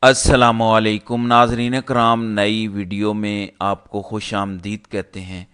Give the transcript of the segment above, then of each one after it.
السلام علیکم ناظرین کرام، نئی ویڈیو میں آپ کو خوش آمدید کہتے ہیں۔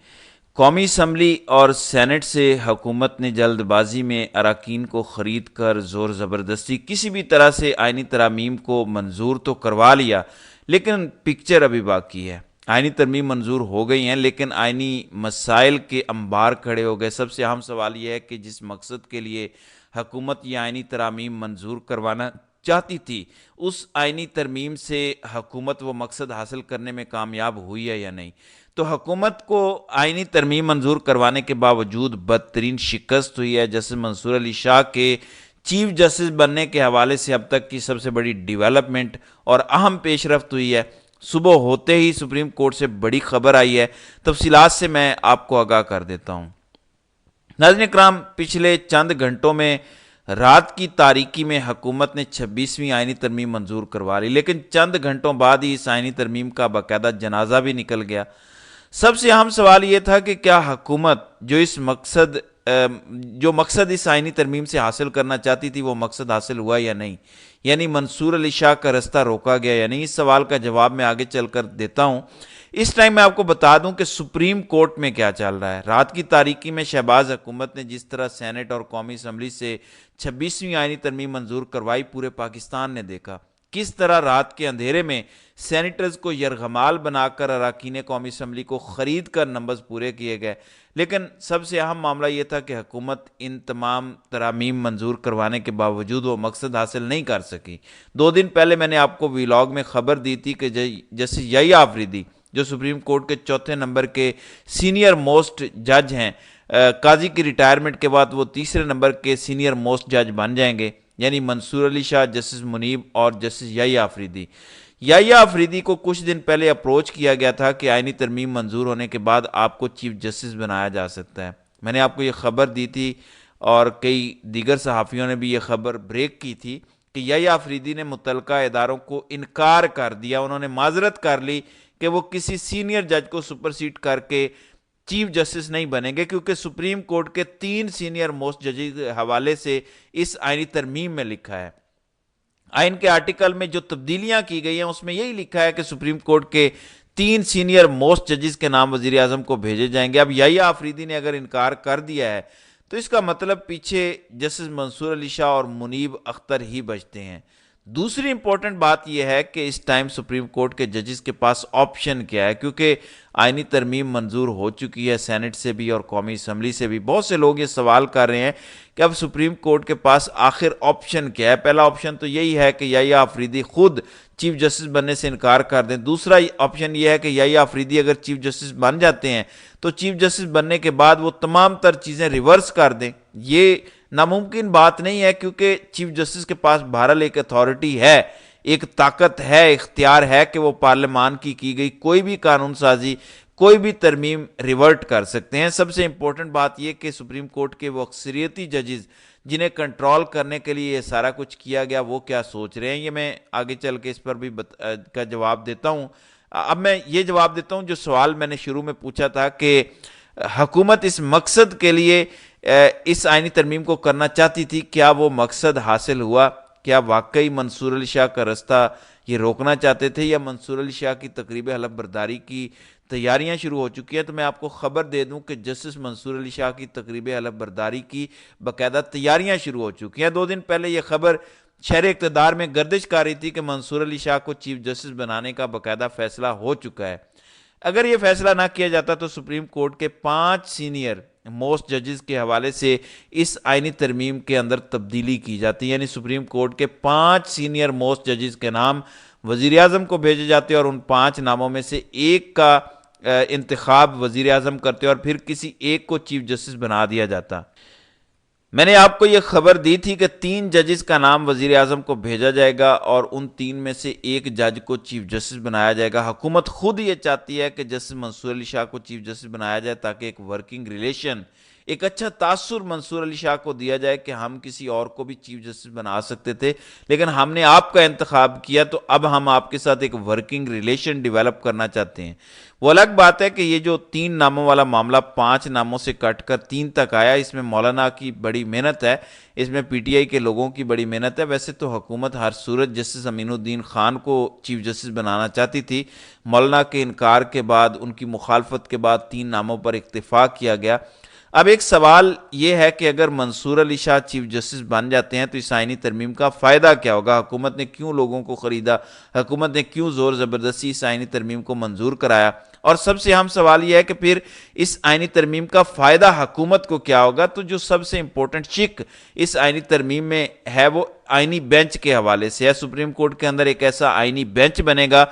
قومی اسمبلی اور سینٹ سے حکومت نے جلد بازی میں اراکین کو خرید کر زور زبردستی کسی بھی طرح سے آئینی ترامیم کو منظور تو کروا لیا، لیکن پکچر ابھی باقی ہے۔ آئینی ترمیم منظور ہو گئی ہیں لیکن آئینی مسائل کے انبار کھڑے ہو گئے۔ سب سے اہم سوال یہ ہے کہ جس مقصد کے لیے حکومت یہ آئینی ترامیم منظور کروانا چاہتی تھی، اس آئینی ترمیم سے حکومت وہ مقصد حاصل کرنے میں کامیاب ہوئی ہے یا نہیں۔ تو حکومت کو آئینی ترمیم منظور کروانے کے باوجود بدترین شکست ہوئی ہے۔ جسٹس منصور علی شاہ کے چیف جسٹس بننے کے حوالے سے اب تک کی سب سے بڑی ڈیولپمنٹ اور اہم پیش رفت ہوئی ہے۔ صبح ہوتے ہی سپریم کورٹ سے بڑی خبر آئی ہے، تفصیلات سے میں آپ کو آگاہ کر دیتا ہوں۔ ناظرین کرام، پچھلے چند گھنٹوں میں رات کی تاریکی میں حکومت نے 26ویں آئینی ترمیم منظور کروا لی، لیکن چند گھنٹوں بعد ہی اس آئینی ترمیم کا باقاعدہ جنازہ بھی نکل گیا۔ سب سے اہم سوال یہ تھا کہ کیا حکومت جو مقصد اس آئینی ترمیم سے حاصل کرنا چاہتی تھی وہ مقصد حاصل ہوا یا نہیں، یعنی منصور علی شاہ کا رستہ روکا گیا یا نہیں۔ اس سوال کا جواب میں آگے چل کر دیتا ہوں۔ اس ٹائم میں آپ کو بتا دوں کہ سپریم کورٹ میں کیا چل رہا ہے۔ رات کی تاریکی میں شہباز حکومت نے جس طرح سینٹ اور قومی اسمبلی سے 26ویں آئینی ترمیم منظور کروائی، پورے پاکستان نے دیکھا کس طرح رات کے اندھیرے میں سینیٹرز کو یرغمال بنا کر اراکین قومی اسمبلی کو خرید کر نمبرز پورے کیے گئے۔ لیکن سب سے اہم معاملہ یہ تھا کہ حکومت ان تمام ترامیم منظور کروانے کے باوجود وہ مقصد حاصل نہیں کر سکی۔ 2 دن پہلے میں نے آپ کو ویلاگ میں خبر دی تھی کہ جسٹس یحییٰ آفریدی جو سپریم کورٹ کے 4تھے نمبر کے سینئر موسٹ جج ہیں، قاضی کی ریٹائرمنٹ کے بعد وہ 3 نمبر کے سینئر موسٹ جج بن جائیں گے، یعنی منصور علی شاہ، جسٹس منیب اور جسٹس یحییٰ آفریدی۔ یحییٰ آفریدی کو کچھ دن پہلے اپروچ کیا گیا تھا کہ آئینی ترمیم منظور ہونے کے بعد آپ کو چیف جسٹس بنایا جا سکتا ہے۔ میں نے آپ کو یہ خبر دی تھی اور کئی دیگر صحافیوں نے بھی یہ خبر بریک کی تھی کہ یحییٰ آفریدی نے متعلقہ اداروں کو انکار کر دیا۔ انہوں نے معذرت کر لی کہ وہ کسی سینئر جج کو سپرسیڈ کر کے چیف جسٹس نہیں بنیں گے، کیونکہ سپریم کورٹ کے 3 سینئر موسٹ ججز کے حوالے سے اس آئینی ترمیم میں لکھا ہے۔ آئین کے آرٹیکل میں جو تبدیلیاں کی گئی ہیں اس میں یہی لکھا ہے کہ سپریم کورٹ کے 3 سینئر موسٹ ججز کے نام وزیر اعظم کو بھیجے جائیں گے۔ اب یحییٰ آفریدی نے اگر انکار کر دیا ہے تو اس کا مطلب پیچھے جسٹس منصور علی شاہ اور منیب اختر ہی بچتے ہیں۔ دوسری امپورٹنٹ بات یہ ہے کہ اس ٹائم سپریم کورٹ کے ججز کے پاس آپشن کیا ہے، کیونکہ آئینی ترمیم منظور ہو چکی ہے سینٹ سے بھی اور قومی اسمبلی سے بھی۔ بہت سے لوگ یہ سوال کر رہے ہیں کہ اب سپریم کورٹ کے پاس آخر آپشن کیا ہے۔ پہلا آپشن تو یہی ہے کہ یحییٰ آفریدی خود چیف جسٹس بننے سے انکار کر دیں۔ دوسرا آپشن یہ ہے کہ یحییٰ آفریدی اگر چیف جسٹس بن جاتے ہیں تو چیف جسٹس بننے کے بعد وہ تمام تر چیزیں ریورس کر دیں۔ یہ ناممکن بات نہیں ہے، کیونکہ چیف جسٹس کے پاس بہرحال ایک اتھارٹی ہے، ایک طاقت ہے، اختیار ہے کہ وہ پارلیمان کی گئی کوئی بھی قانون سازی، کوئی بھی ترمیم ریورٹ کر سکتے ہیں۔ سب سے امپورٹنٹ بات یہ کہ سپریم کورٹ کے وہ اکثریتی ججز جنہیں کنٹرول کرنے کے لیے یہ سارا کچھ کیا گیا، وہ کیا سوچ رہے ہیں، یہ میں آگے چل کے اس پر بھی کا جواب دیتا ہوں۔ اب میں یہ جواب دیتا ہوں جو سوال میں نے شروع میں پوچھا تھا کہ حکومت اس مقصد کے لیے اس آئینی ترمیم کو کرنا چاہتی تھی، کیا وہ مقصد حاصل ہوا؟ کیا واقعی منصور علی شاہ کا رستہ یہ روکنا چاہتے تھے، یا منصور علی شاہ کی تقریب حلف برداری کی تیاریاں شروع ہو چکی ہیں؟ تو میں آپ کو خبر دے دوں کہ جسٹس منصور علی شاہ کی تقریب حلف برداری کی باقاعدہ تیاریاں شروع ہو چکی ہیں۔ 2 دن پہلے یہ خبر شہر اقتدار میں گردش کر رہی تھی کہ منصور علی شاہ کو چیف جسٹس بنانے کا باقاعدہ فیصلہ ہو چکا ہے۔ اگر یہ فیصلہ نہ کیا جاتا تو سپریم کورٹ کے 5 سینئر موسٹ ججز کے حوالے سے اس آئینی ترمیم کے اندر تبدیلی کی جاتی، یعنی سپریم کورٹ کے 5 سینئر موسٹ ججز کے نام وزیر اعظم کو بھیجے جاتے اور ان 5 ناموں میں سے ایک کا انتخاب وزیر اعظم کرتے اور پھر کسی ایک کو چیف جسٹس بنا دیا جاتا۔ میں نے آپ کو یہ خبر دی تھی کہ 3 ججز کا نام وزیر اعظم کو بھیجا جائے گا اور ان 3 میں سے ایک جج کو چیف جسٹس بنایا جائے گا۔ حکومت خود یہ چاہتی ہے کہ جسٹس منصور علی شاہ کو چیف جسٹس بنایا جائے تاکہ ایک ورکنگ ریلیشن، ایک اچھا تاثر منصور علی شاہ کو دیا جائے کہ ہم کسی اور کو بھی چیف جسٹس بنا سکتے تھے، لیکن ہم نے آپ کا انتخاب کیا، تو اب ہم آپ کے ساتھ ایک ورکنگ ریلیشن ڈیولپ کرنا چاہتے ہیں۔ وہ الگ بات ہے کہ یہ جو 3 ناموں والا معاملہ 5 ناموں سے کٹ کر 3 تک آیا، اس میں مولانا کی بڑی محنت ہے، اس میں پی ٹی آئی کے لوگوں کی بڑی محنت ہے۔ ویسے تو حکومت ہر صورت جسٹس امین الدین خان کو چیف جسٹس بنانا چاہتی تھی، مولانا کے انکار کے بعد، ان کی مخالفت کے بعد 3 ناموں پر اتفاق کیا گیا۔ اب ایک سوال یہ ہے کہ اگر منصور علی شاہ چیف جسٹس بن جاتے ہیں تو اس آئینی ترمیم کا فائدہ کیا ہوگا؟ حکومت نے کیوں لوگوں کو خریدا؟ حکومت نے کیوں زور زبردستی اس آئینی ترمیم کو منظور کرایا؟ اور سب سے اہم سوال یہ ہے کہ پھر اس آئینی ترمیم کا فائدہ حکومت کو کیا ہوگا؟ تو جو سب سے امپورٹنٹ شق اس آئینی ترمیم میں ہے وہ آئینی بینچ کے حوالے سے ہے۔ سپریم کورٹ کے اندر ایک ایسا آئینی بینچ بنے گا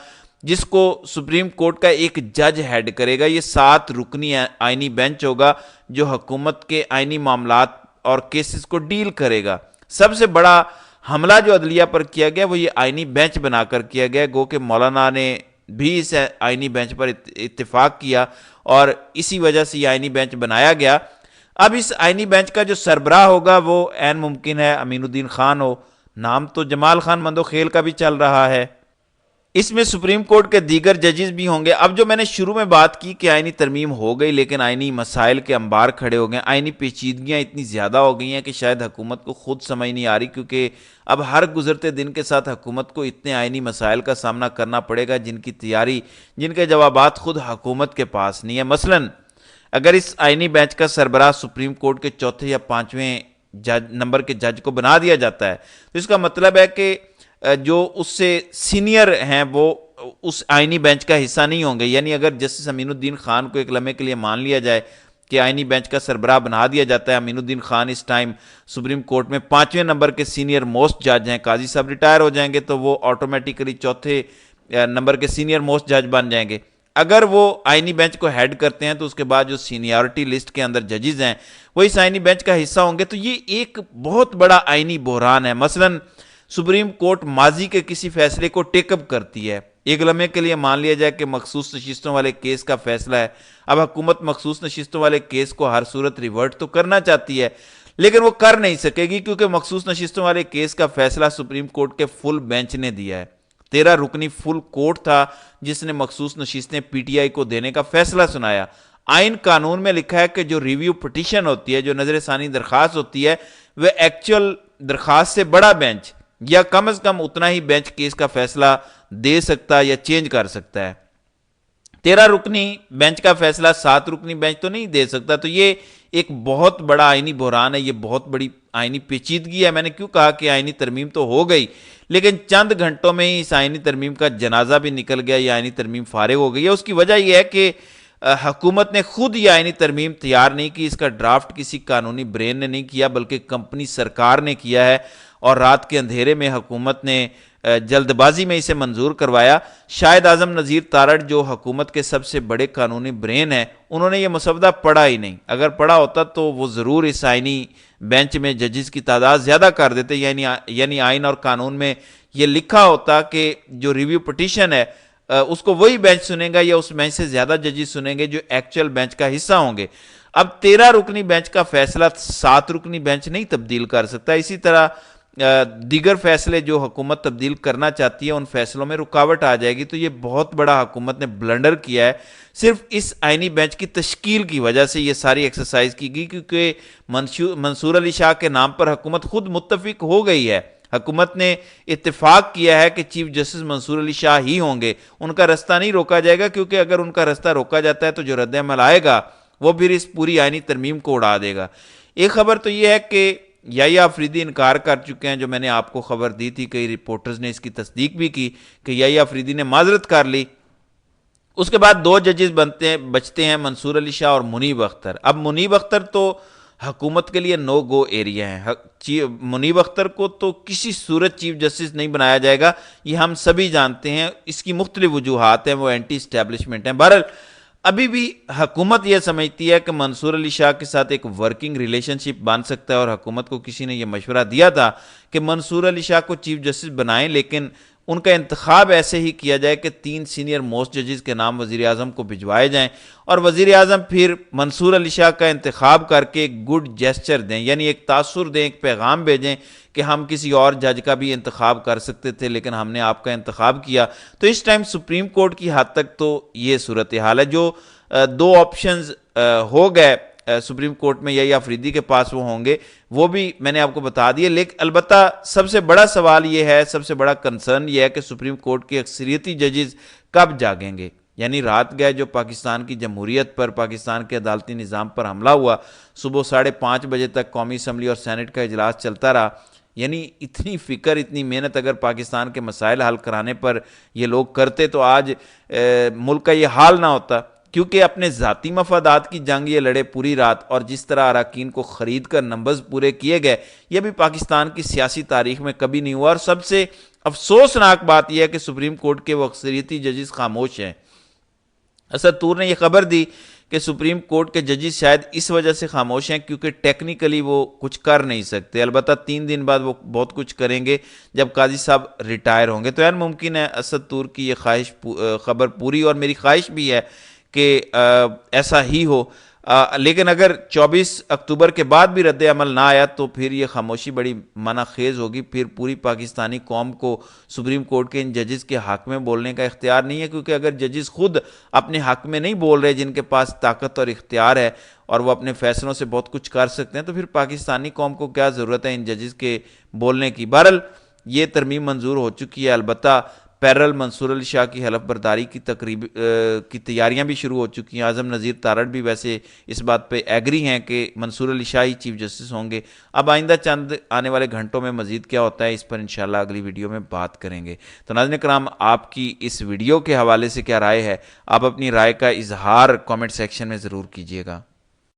جس کو سپریم کورٹ کا ایک جج ہیڈ کرے گا۔ یہ 7 رکنی آئینی بینچ ہوگا جو حکومت کے آئینی معاملات اور کیسز کو ڈیل کرے گا۔ سب سے بڑا حملہ جو عدلیہ پر کیا گیا وہ یہ آئینی بینچ بنا کر کیا گیا، گو کہ مولانا نے بھی اس آئینی بینچ پر اتفاق کیا اور اسی وجہ سے یہ آئینی بینچ بنایا گیا۔ اب اس آئینی بینچ کا جو سربراہ ہوگا وہ عین ممکن ہے امین الدین خان ہو، نام تو جمال خان مندوخیل کا بھی چل رہا ہے۔ اس میں سپریم کورٹ کے دیگر ججز بھی ہوں گے۔ اب جو میں نے شروع میں بات کی کہ آئینی ترمیم ہو گئی لیکن آئینی مسائل کے انبار کھڑے ہو گئے، آئینی پیچیدگیاں اتنی زیادہ ہو گئی ہیں کہ شاید حکومت کو خود سمجھ نہیں آ رہی، کیونکہ اب ہر گزرتے دن کے ساتھ حکومت کو اتنے آئینی مسائل کا سامنا کرنا پڑے گا جن کی تیاری، جن کے جوابات خود حکومت کے پاس نہیں ہے۔ مثلاً اگر اس آئینی بینچ کا سربراہ سپریم کورٹ کے 4 یا 5ویں نمبر کے جج کو بنا دیا جاتا ہے تو اس کا مطلب ہے کہ جو اس سے سینئر ہیں وہ اس آئینی بینچ کا حصہ نہیں ہوں گے۔ یعنی اگر جسٹس امین الدین خان کو ایک لمحے کے لیے مان لیا جائے کہ آئینی بینچ کا سربراہ بنا دیا جاتا ہے، امین الدین خان اس ٹائم سپریم کورٹ میں 5ویں نمبر کے سینئر موسٹ جج ہیں، قاضی صاحب ریٹائر ہو جائیں گے تو وہ آٹومیٹیکلی 4 نمبر کے سینئر موسٹ جج بن جائیں گے۔ اگر وہ آئینی بینچ کو ہیڈ کرتے ہیں تو اس کے بعد جو سینیارٹی لسٹ کے اندر ججز ہیں وہ اس آئینی بینچ کا حصہ ہوں گے، تو یہ ایک بہت بڑا آئینی بحران ہے۔ مثلاً سپریم کورٹ ماضی کے کسی فیصلے کو ٹیک اپ کرتی ہے، ایک لمحے کے لیے مان لیا جائے کہ مخصوص نشستوں والے کیس کا فیصلہ ہے، اب حکومت مخصوص نشستوں والے کیس کو ہر صورت ریورٹ تو کرنا چاہتی ہے لیکن وہ کر نہیں سکے گی کیونکہ مخصوص نشستوں والے کیس کا فیصلہ سپریم کورٹ کے فل بینچ نے دیا ہے۔ 13 رکنی فل کورٹ تھا جس نے مخصوص نشستیں پی ٹی آئی کو دینے کا فیصلہ سنایا۔ آئین قانون میں لکھا ہے کہ جو ریویو پٹیشن ہوتی ہے، جو نظر ثانی درخواست ہوتی ہے، وہ ایکچوئل درخواست سے بڑا بینچ یا کم از کم اتنا ہی بینچ کیس کا فیصلہ دے سکتا یا چینج کر سکتا ہے۔ 13 رکنی بینچ کا فیصلہ 7 رکنی بینچ تو نہیں دے سکتا، تو یہ ایک بہت بڑا آئینی بحران ہے، یہ بہت بڑی آئینی پیچیدگی ہے۔ میں نے کیوں کہا کہ آئینی ترمیم تو ہو گئی لیکن چند گھنٹوں میں ہی اس آئینی ترمیم کا جنازہ بھی نکل گیا، یہ آئینی ترمیم فارغ ہو گئی ہے۔ اس کی وجہ یہ ہے کہ حکومت نے خود یہ آئینی ترمیم تیار نہیں کی، اس کا ڈرافٹ کسی قانونی برین نے نہیں کیا بلکہ کمپنی سرکار نے کیا ہے، اور رات کے اندھیرے میں حکومت نے جلد بازی میں اسے منظور کروایا۔ شاہد اعظم نذیر تارڑ جو حکومت کے سب سے بڑے قانونی برین ہیں، انہوں نے یہ مسودہ پڑھا ہی نہیں، اگر پڑھا ہوتا تو وہ ضرور اس آئینی بینچ میں ججز کی تعداد زیادہ کر دیتے، یعنی آئین اور قانون میں یہ لکھا ہوتا کہ جو ریویو پٹیشن ہے اس کو وہی بینچ سنیں گا یا اس بینچ سے زیادہ ججز سنیں گے جو ایکچوئل بینچ کا حصہ ہوں گے۔ اب 13 رکنی بینچ کا فیصلہ 7 رکنی بینچ نہیں تبدیل کر سکتا، اسی طرح دیگر فیصلے جو حکومت تبدیل کرنا چاہتی ہے ان فیصلوں میں رکاوٹ آ جائے گی، تو یہ بہت بڑا حکومت نے بلنڈر کیا ہے۔ صرف اس آئینی بینچ کی تشکیل کی وجہ سے یہ ساری ایکسرسائز کی گئی، کیونکہ منصور علی شاہ کے نام پر حکومت خود متفق ہو گئی ہے، حکومت نے اتفاق کیا ہے کہ چیف جسٹس منصور علی شاہ ہی ہوں گے، ان کا رستہ نہیں روکا جائے گا، کیونکہ اگر ان کا رستہ روکا جاتا ہے تو جو رد عمل آئے گا وہ پھر اس پوری آئینی ترمیم کو اڑا دے گا۔ ایک خبر تو یہ ہے کہ یحییٰ آفریدی انکار کر چکے ہیں، جو میں نے آپ کو خبر دی تھی، کئی رپورٹرز نے اس کی تصدیق بھی کی کہ یحییٰ آفریدی نے معذرت کر لی۔ اس کے بعد 2 ججز بچتے ہیں، منصور علی شاہ اور منیب اختر۔ اب منیب اختر تو حکومت کے لیے نو گو ایریا ہے، منیب اختر کو تو کسی صورت چیف جسٹس نہیں بنایا جائے گا، یہ ہم سبھی جانتے ہیں، اس کی مختلف وجوہات ہیں، وہ اینٹی اسٹیبلشمنٹ ہیں۔ بہرحال ابھی بھی حکومت یہ سمجھتی ہے کہ منصور علی شاہ کے ساتھ ایک ورکنگ ریلیشن شپ بن سکتا ہے، اور حکومت کو کسی نے یہ مشورہ دیا تھا کہ منصور علی شاہ کو چیف جسٹس بنائیں لیکن ان کا انتخاب ایسے ہی کیا جائے کہ 3 سینئر موسٹ ججز کے نام وزیر اعظم کو بھجوائے جائیں اور وزیر اعظم پھر منصور علی شاہ کا انتخاب کر کے ایک گڈ جیسچر دیں، یعنی ایک تاثر دیں، ایک پیغام بھیجیں کہ ہم کسی اور جج کا بھی انتخاب کر سکتے تھے لیکن ہم نے آپ کا انتخاب کیا۔ تو اس ٹائم سپریم کورٹ کی حد تک تو یہ صورتحال ہے۔ جو 2 آپشنز ہو گئے سپریم کورٹ میں، یا آفریدی کے پاس وہ ہوں گے، وہ بھی میں نے آپ کو بتا دیے، لیکن البتہ سب سے بڑا سوال یہ ہے، سب سے بڑا کنسرن یہ ہے کہ سپریم کورٹ کے اکثریتی ججز کب جاگیں گے؟ یعنی رات گئے جو پاکستان کی جمہوریت پر، پاکستان کے عدالتی نظام پر حملہ ہوا، صبح 5:30 بجے تک قومی اسمبلی اور سینٹ کا اجلاس چلتا رہا، یعنی اتنی فکر، اتنی محنت اگر پاکستان کے مسائل حل کرانے پر یہ لوگ کرتے تو آج ملک کا یہ حال نہ ہوتا، کیونکہ اپنے ذاتی مفادات کی جنگ یہ لڑے پوری رات، اور جس طرح اراکین کو خرید کر نمبرز پورے کیے گئے، یہ بھی پاکستان کی سیاسی تاریخ میں کبھی نہیں ہوا۔ اور سب سے افسوسناک بات یہ ہے کہ سپریم کورٹ کے وہ اکثریتی ججز خاموش ہیں۔ اسد طور نے یہ خبر دی کہ سپریم کورٹ کے ججز شاید اس وجہ سے خاموش ہیں کیونکہ ٹیکنیکلی وہ کچھ کر نہیں سکتے، البتہ 3 دن بعد وہ بہت کچھ کریں گے جب قاضی صاحب ریٹائر ہوں گے۔ تو یار ممکن ہے اسد طور کی یہ خواہش خبر پوری، اور میری خواہش بھی ہے کہ ایسا ہی ہو، لیکن اگر 24 اکتوبر کے بعد بھی رد عمل نہ آیا تو پھر یہ خاموشی بڑی منع خیز ہوگی۔ پھر پوری پاکستانی قوم کو سپریم کورٹ کے ان ججز کے حق میں بولنے کا اختیار نہیں ہے، کیونکہ اگر ججز خود اپنے حق میں نہیں بول رہے، جن کے پاس طاقت اور اختیار ہے اور وہ اپنے فیصلوں سے بہت کچھ کر سکتے ہیں، تو پھر پاکستانی قوم کو کیا ضرورت ہے ان ججز کے بولنے کی؟ بہرحال یہ ترمیم منظور ہو چکی ہے، البتہ پیرل منصور علی شاہ کی حلف برداری کی تقریب کی تیاریاں بھی شروع ہو چکی ہیں۔ اعظم نذیر تارڑ بھی ویسے اس بات پہ ایگری ہیں کہ منصور علی شاہ ہی چیف جسٹس ہوں گے۔ اب آئندہ چند آنے والے گھنٹوں میں مزید کیا ہوتا ہے اس پر انشاءاللہ اگلی ویڈیو میں بات کریں گے۔ تو ناظرین کرام، آپ کی اس ویڈیو کے حوالے سے کیا رائے ہے؟ آپ اپنی رائے کا اظہار کامنٹ سیکشن میں ضرور کیجیے گا۔